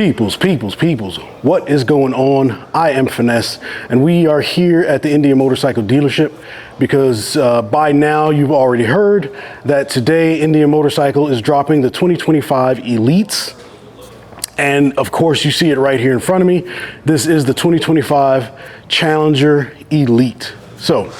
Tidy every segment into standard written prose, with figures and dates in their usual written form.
Peoples, what is going on? I am Finesse, and we are here at the Indian Motorcycle dealership because by now you've already heard that today Indian Motorcycle is dropping the 2025 Elites. And of course you see it right here in front of me. This is the 2025 Challenger Elite. So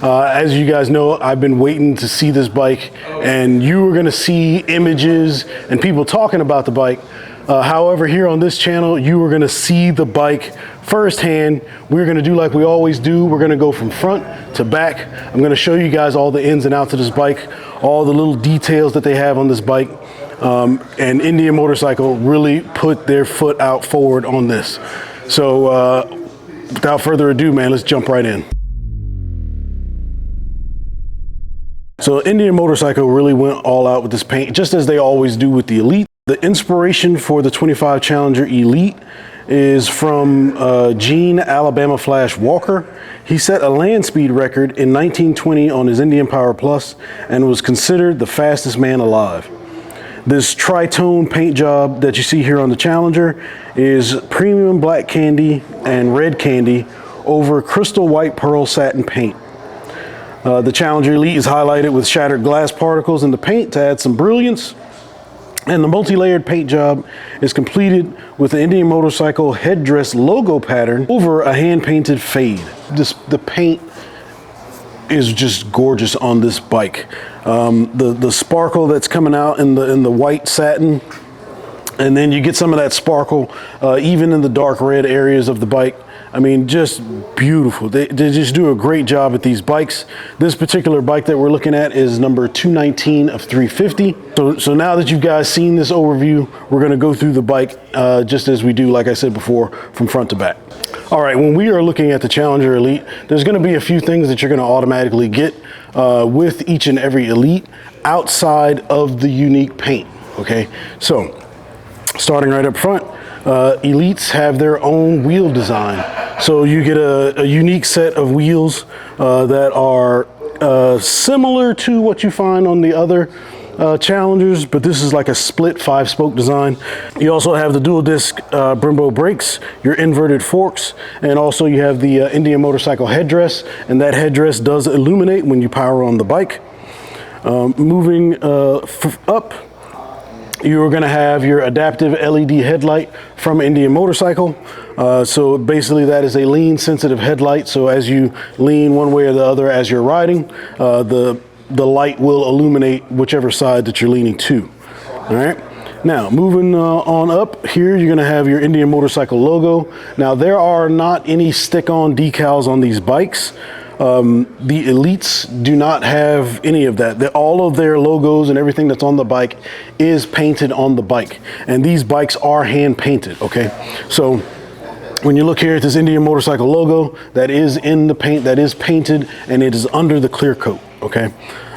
as you guys know, I've been waiting to see this bike, and you are gonna see images and people talking about the bike. However, here on this channel, you are gonna see the bike firsthand. We're gonna do like we always do. We're gonna go from front to back. I'm gonna show you guys all the ins and outs of this bike, all the little details that they have on this bike. And Indian Motorcycle really put their foot out forward on this. So without further ado, man, let's jump right in. So Indian Motorcycle really went all out with this paint, just as they always do with the Elite. The inspiration for the 25 Challenger Elite is from Gene Alabama Flash Walker. He set a land speed record in 1920 on his Indian Power Plus and was considered the fastest man alive. This tritone paint job that you see here on the Challenger is premium black candy and red candy over crystal white pearl satin paint. The Challenger Elite is highlighted with shattered glass particles in the paint to add some brilliance. And the multi-layered paint job is completed with the Indian Motorcycle headdress logo pattern over a hand-painted fade. The paint is just gorgeous on this bike. The sparkle that's coming out in the white satin, and then you get some of that sparkle even in the dark red areas of the bike. I mean, just beautiful. They just do a great job at these bikes. This particular bike that we're looking at is number 219 of 350. So now that you guys seen this overview, we're gonna go through the bike just as we do, like I said before, from front to back. All right, when we are looking at the Challenger Elite, there's gonna be a few things that you're gonna automatically get with each and every Elite outside of the unique paint, okay? So, starting right up front, Elites have their own wheel design. So you get a unique set of wheels that are similar to what you find on the other Challengers, but this is like a split 5-spoke design. You also have the dual disc Brembo brakes, your inverted forks, and also you have the Indian Motorcycle headdress, and that headdress does illuminate when you power on the bike. Moving up, you're going to have your adaptive LED headlight from Indian Motorcycle. So basically that is a lean sensitive headlight. So as you lean one way or the other as you're riding, the light will illuminate whichever side that you're leaning to. All right. Now moving on up here, you're going to have your Indian Motorcycle logo. Now there are not any stick-on decals on these bikes. The Elites do not have any of that. All of their logos and everything that's on the bike is painted on the bike. And these bikes are hand painted, okay? So when you look here at this Indian Motorcycle logo, that is in the paint, that is painted, and it is under the clear coat, okay?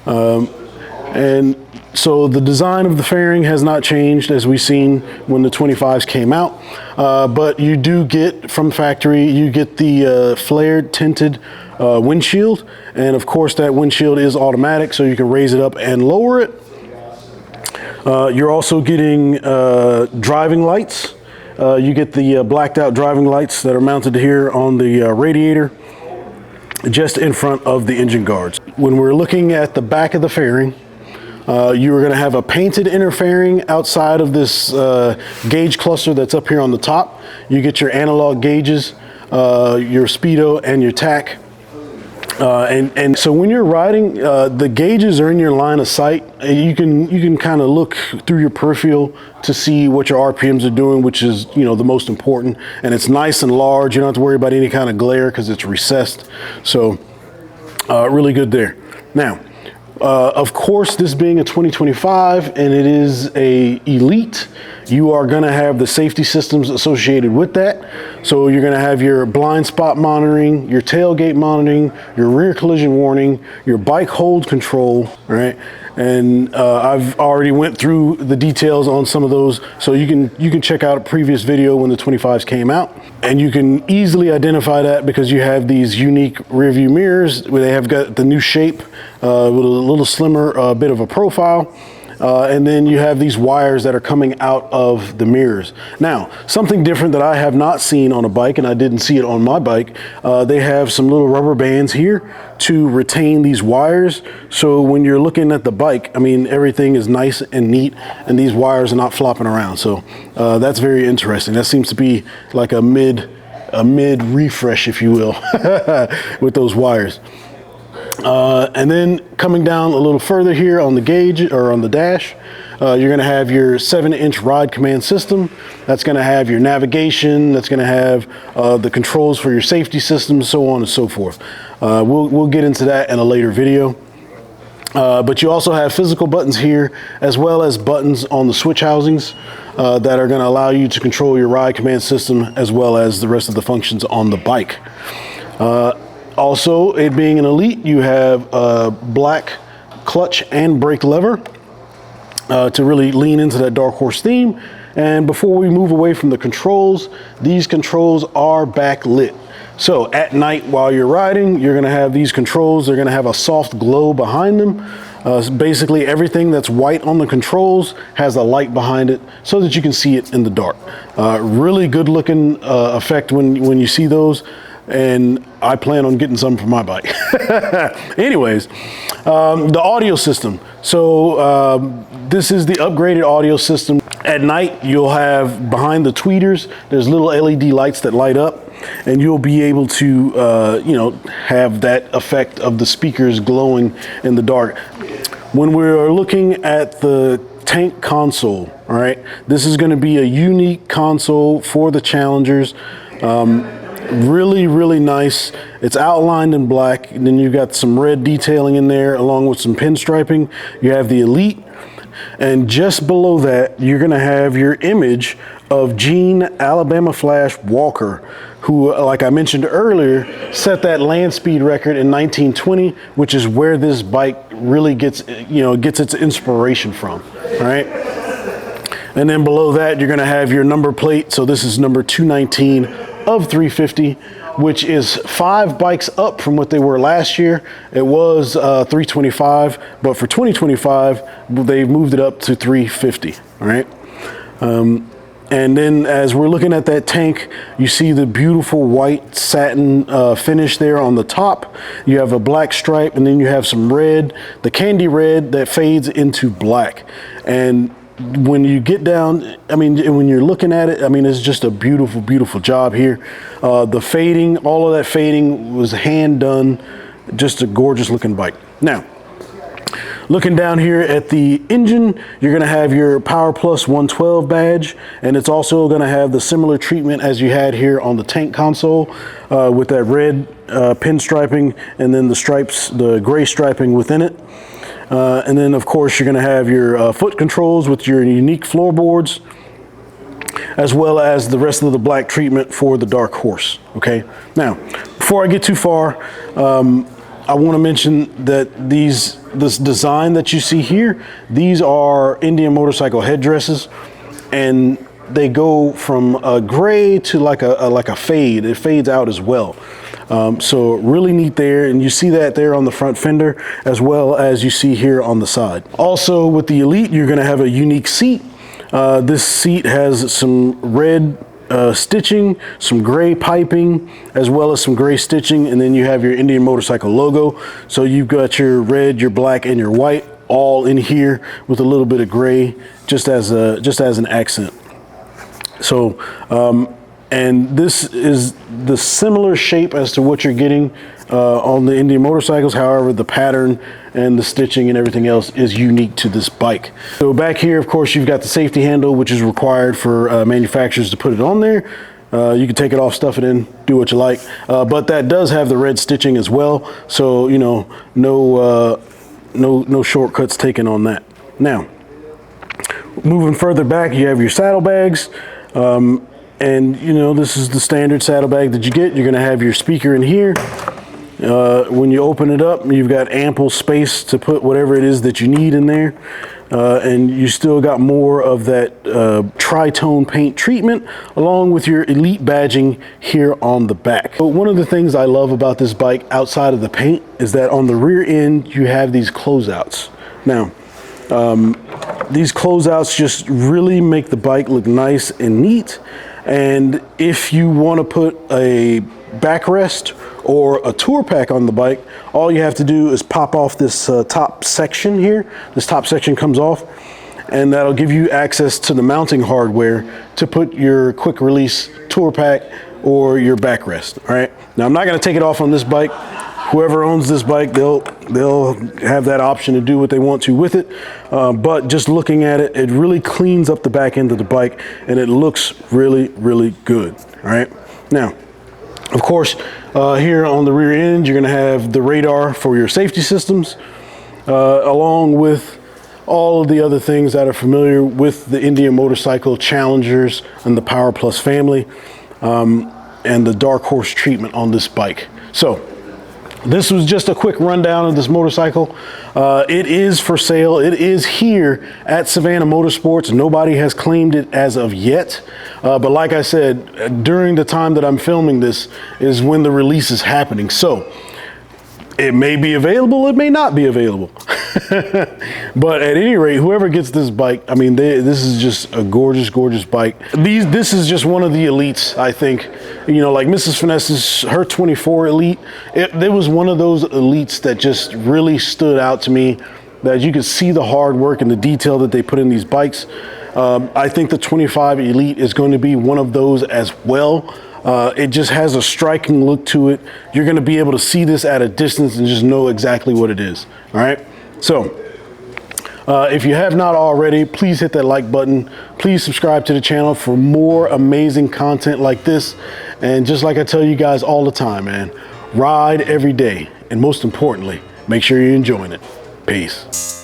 And so the design of the fairing has not changed as we've seen when the 25s came out, but you do get from factory, you get the flared tinted windshield, and of course that windshield is automatic, so you can raise it up and lower it. You're also getting driving lights. You get the blacked out driving lights that are mounted here on the radiator just in front of the engine guards. When we're looking at the back of the fairing, you are going to have a painted inner fairing outside of this gauge cluster that's up here on the top. You get your analog gauges, your speedo, and your tach. And so when you're riding, the gauges are in your line of sight. You can kind of look through your peripheral to see what your RPMs are doing, which is, you know, the most important. And it's nice and large. You don't have to worry about any kind of glare because it's recessed. So really good there. Now, of course, this being a 2025 and it is a Elite, you are going to have the safety systems associated with that. So you're going to have your blind spot monitoring, your tailgate monitoring, your rear collision warning, your bike hold control, right? And I've already went through the details on some of those, so you can check out a previous video when the 25s came out, and you can easily identify that because you have these unique rear view mirrors where they have got the new shape with a little slimmer bit of a profile. and then you have these wires that are coming out of the mirrors. Now, something different that I have not seen on a bike, and I didn't see it on my bike, they have some little rubber bands here to retain these wires. So when you're looking at the bike, I mean, everything is nice and neat, and these wires are not flopping around. So that's very interesting. That seems to be like a mid refresh, if you will, with those wires. And then coming down a little further here on the gauge or on the dash, you're going to have your 7-inch ride command system. That's going to have your navigation. That's going to have the controls for your safety system, so on and so forth. We'll get into that in a later video. But you also have physical buttons here, as well as buttons on the switch housings that are going to allow you to control your ride command system, as well as the rest of the functions on the bike. Also, it being an Elite, you have a black clutch and brake lever to really lean into that Dark Horse theme. And before we move away from the controls, these controls are backlit. So at night while you're riding, you're gonna have these controls. They're gonna have a soft glow behind them. Basically everything that's white on the controls has a light behind it so that you can see it in the dark. Really good looking effect when you see those. And I plan on getting some for my bike. Anyways, the audio system. So this is the upgraded audio system. At night, you'll have behind the tweeters, there's little LED lights that light up, and you'll be able to, have that effect of the speakers glowing in the dark. When we're looking at the tank console, all right, this is going to be a unique console for the Challengers. Really nice. It's outlined in black, and then you've got some red detailing in there along with some pinstriping. You have the Elite, and just below that you're going to have your image of Gene Alabama Flash Walker, who, like I mentioned earlier, set that land speed record in 1920, which is where this bike really gets its inspiration from. All right. And then below that, you're going to have your number plate. So this is number 219 of 350, which is 5 bikes up from what they were last year. It was 325, but for 2025, they've moved it up to 350. All right. And then as we're looking at that tank, you see the beautiful white satin finish there on the top. You have a black stripe, and then you have some red, the candy red that fades into black. And when you get down, I mean, when you're looking at it, I mean, it's just a beautiful job here. The fading, all of that fading was hand done. Just a gorgeous looking bike. Now, looking down here at the engine, you're going to have your Power Plus 112 badge, and it's also going to have the similar treatment as you had here on the tank console with that red pinstriping, and then the stripes, the gray striping within it. And then, of course, you're going to have your foot controls with your unique floorboards, as well as the rest of the black treatment for the Dark Horse. Okay. Now, before I get too far, I want to mention that this design that you see here, these are Indian Motorcycle headdresses, and they go from a gray to like a fade. It fades out as well. So really neat there, and you see that there on the front fender as well as you see here on the side. Also with the Elite, you're going to have a unique seat. This seat has some red stitching, some gray piping, as well as some gray stitching, and then you have your Indian Motorcycle logo. So you've got your red, your black, and your white all in here with a little bit of gray just as an accent. So and this is the similar shape as to what you're getting on the Indian Motorcycles. However, the pattern and the stitching and everything else is unique to this bike. So back here, of course, you've got the safety handle, which is required for manufacturers to put it on there. You can take it off, stuff it in, do what you like. But that does have the red stitching as well. So, you know, no shortcuts taken on that. Now, moving further back, you have your saddlebags. And you know, this is the standard saddlebag that you get. You're gonna have your speaker in here. When you open it up, you've got ample space to put whatever it is that you need in there. And you still got more of that tri-tone paint treatment along with your Elite badging here on the back. But one of the things I love about this bike outside of the paint is that on the rear end, you have these closeouts. Now, These closeouts just really make the bike look nice and neat. And if you want to put a backrest or a tour pack on the bike, all you have to do is pop off this top section here. This top section comes off, and that'll give you access to the mounting hardware to put your quick release tour pack or your backrest. All right. Now I'm not going to take it off on this bike. Whoever owns this bike, they'll have that option to do what they want to with it. But just looking at it, it really cleans up the back end of the bike, and it looks really, really good. All right. Now, of course, here on the rear end, you're going to have the radar for your safety systems, along with all of the other things that are familiar with the Indian Motorcycle Challengers and the Power Plus family, and the Dark Horse treatment on this bike. So this was just a quick rundown of this motorcycle. It is for sale. It is here at Savannah Motorsports. Nobody has claimed it as of yet. But like I said, during the time that I'm filming this is when the release is happening. So it may be available, it may not be available. But at any rate, whoever gets this bike, I mean, this is just a gorgeous, gorgeous bike. This is just one of the elites, I think. You know, like Mrs. Finesse's, her 24 Elite, it was one of those elites that just really stood out to me, that you could see the hard work and the detail that they put in these bikes. I think the 25 Elite is going to be one of those as well. It just has a striking look to it. You're going to be able to see this at a distance and just know exactly what it is. All right. So if you have not already, please hit that like button. Please subscribe to the channel for more amazing content like this. And just like I tell you guys all the time, man, ride every day. And most importantly, make sure you're enjoying it. Peace.